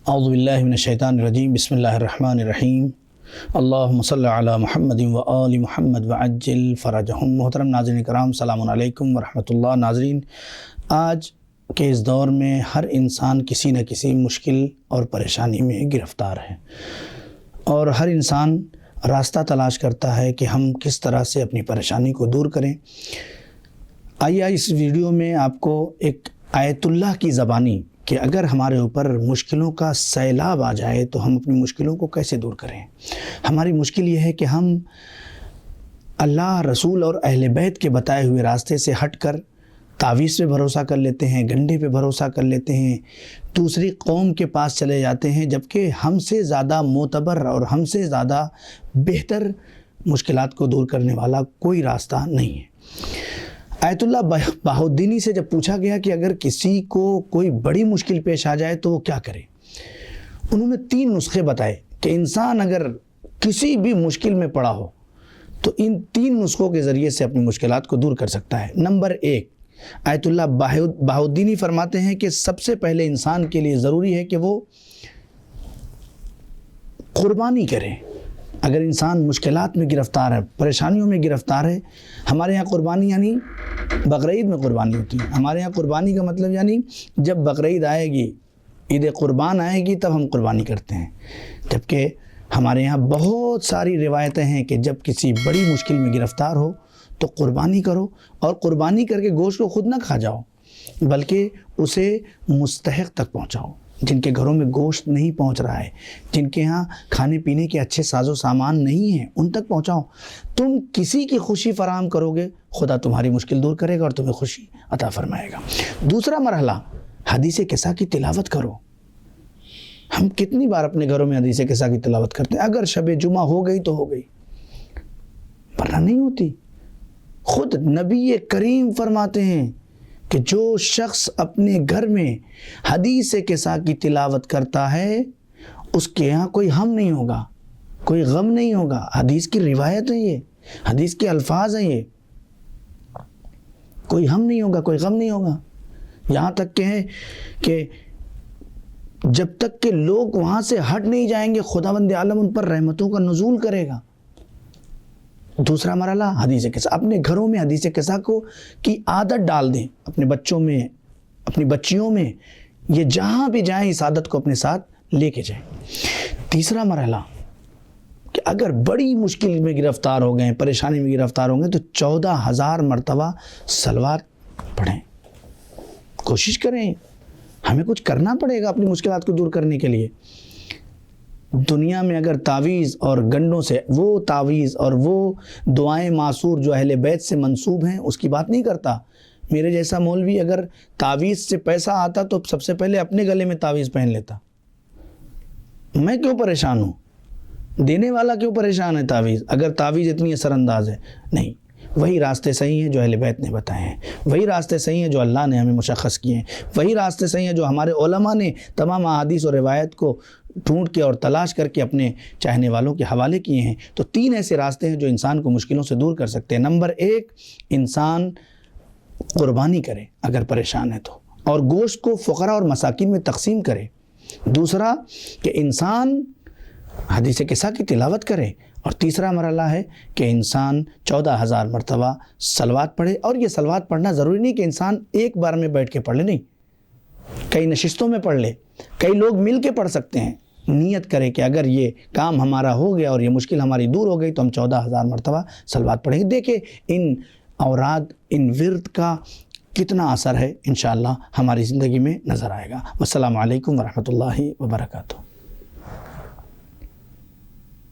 اعوذ باللہ من الشیطان الرجیم بسم اللہ الرحمن الرحیم اللہم صلی علی محمد و آل محمد وعجل فرجہم۔ محترم ناظرین کرام، السلام علیکم ورحمۃ اللہ۔ ناظرین، آج کے اس دور میں ہر انسان کسی نہ کسی مشکل اور پریشانی میں گرفتار ہے، اور ہر انسان راستہ تلاش کرتا ہے کہ ہم کس طرح سے اپنی پریشانی کو دور کریں۔ آئیے اس ویڈیو میں آپ کو ایک آیت اللہ کی زبانی کہ اگر ہمارے اوپر مشکلوں کا سیلاب آ جائے تو ہم اپنی مشکلوں کو کیسے دور کریں۔ ہماری مشکل یہ ہے کہ ہم اللہ، رسول اور اہل بیت کے بتائے ہوئے راستے سے ہٹ کر تعویذ پہ بھروسہ کر لیتے ہیں، گنڈے پہ بھروسہ کر لیتے ہیں، دوسری قوم کے پاس چلے جاتے ہیں، جبکہ ہم سے زیادہ معتبر اور ہم سے زیادہ بہتر مشکلات کو دور کرنے والا کوئی راستہ نہیں ہے۔ آیت اللہ بہاؤالدینی سے جب پوچھا گیا کہ اگر کسی کو کوئی بڑی مشکل پیش آ جائے تو وہ کیا کرے، انہوں نے 3 نسخے بتائے کہ انسان اگر کسی بھی مشکل میں پڑا ہو تو ان 3 نسخوں کے ذریعے سے اپنی مشکلات کو دور کر سکتا ہے۔ نمبر 1، آیت اللہ بہاؤالدینی فرماتے ہیں کہ سب سے پہلے انسان کے لیے ضروری ہے کہ وہ قربانی کرے۔ اگر انسان مشکلات میں گرفتار ہے، پریشانیوں میں گرفتار ہے، ہمارے یہاں قربانی یعنی بقرعید میں قربانی ہوتی ہے۔ ہمارے یہاں قربانی کا مطلب یعنی جب بقرعید آئے گی، عید قربان آئے گی، تب ہم قربانی کرتے ہیں۔ جبکہ ہمارے یہاں بہت ساری روایتیں ہیں کہ جب کسی بڑی مشکل میں گرفتار ہو تو قربانی کرو، اور قربانی کر کے گوشت کو خود نہ کھا جاؤ بلکہ اسے مستحق تک پہنچاؤ۔ جن کے گھروں میں گوشت نہیں پہنچ رہا ہے، جن کے ہاں کھانے پینے کے اچھے ساز و سامان نہیں ہیں، ان تک پہنچاؤ۔ تم کسی کی خوشی فراہم کرو گے، خدا تمہاری مشکل دور کرے گا اور تمہیں خوشی عطا فرمائے گا۔ دوسرا مرحلہ، حدیث قصہ کی تلاوت کرو۔ ہم کتنی بار اپنے گھروں میں حدیث قصہ کی تلاوت کرتے ہیں؟ اگر شب جمعہ ہو گئی تو ہو گئی، ورنہ نہیں ہوتی۔ خود نبی کریم فرماتے ہیں کہ جو شخص اپنے گھر میں حدیث قصہ کی تلاوت کرتا ہے اس کے یہاں کوئی ہم نہیں ہوگا، کوئی غم نہیں ہوگا۔ حدیث کی روایت ہے، یہ حدیث کے الفاظ ہیں، یہ کوئی ہم نہیں ہوگا، کوئی غم نہیں ہوگا۔ یہاں تک کہ ہے کہ جب تک کہ لوگ وہاں سے ہٹ نہیں جائیں گے، خداوند عالم ان پر رحمتوں کا نزول کرے گا۔ دوسرا مرحلہ، حدیث قصہ۔ اپنے گھروں میں حدیث قصہ کی عادت ڈال دیں، اپنے بچوں میں، اپنی بچیوں میں، یہ جہاں بھی جائیں اس عادت کو اپنے ساتھ لے کے جائیں۔ تیسرا مرحلہ کہ اگر بڑی مشکل میں گرفتار ہو گئے، پریشانی میں گرفتار ہو گئے تو 14,000 مرتبہ صلوات پڑھیں۔ کوشش کریں، ہمیں کچھ کرنا پڑے گا اپنی مشکلات کو دور کرنے کے لیے۔ دنیا میں اگر تعویذ اور گنڈوں سے، وہ تعویذ اور وہ دعائیں معصور جو اہل بیت سے منسوب ہیں اس کی بات نہیں کرتا۔ میرے جیسا مولوی اگر تعویذ سے پیسہ آتا تو سب سے پہلے اپنے گلے میں تعویذ پہن لیتا۔ میں کیوں پریشان ہوں؟ دینے والا کیوں پریشان ہے تعویذ؟ اگر تعویذ اتنی اثر انداز ہے، نہیں، وہی راستے صحیح ہیں جو اہل بیت نے بتائے ہیں، وہی راستے صحیح ہیں جو اللہ نے ہمیں مشخص کیے ہیں، وہی راستے صحیح ہیں جو ہمارے علماء نے تمام احادیث اور روایت کو ڈھونڈ کے اور تلاش کر کے اپنے چاہنے والوں کے حوالے کیے ہیں۔ تو 3 ایسے راستے ہیں جو انسان کو مشکلوں سے دور کر سکتے ہیں۔ نمبر 1، انسان قربانی کرے اگر پریشان ہے تو، اور گوشت کو فقراء اور مساکین میں تقسیم کرے۔ دوسرا کہ انسان حدیث قصہ کی تلاوت کرے، اور تیسرا مرحلہ ہے کہ انسان 14,000 مرتبہ صلوات پڑھے۔ اور یہ صلوات پڑھنا ضروری نہیں کہ انسان ایک بار میں بیٹھ کے پڑھ لے، نہیں، کئی نشستوں میں پڑھ لے، کئی لوگ مل کے پڑھ سکتے ہیں۔ نیت کرے کہ اگر یہ کام ہمارا ہو گیا اور یہ مشکل ہماری دور ہو گئی تو ہم 14,000 مرتبہ صلوات پڑھیں گے۔ دیکھیں ان اوراد، ان ورد کا کتنا اثر ہے، انشاءاللہ ہماری زندگی میں نظر آئے گا۔ والسلام علیکم ورحمۃ اللہ وبرکاتہ۔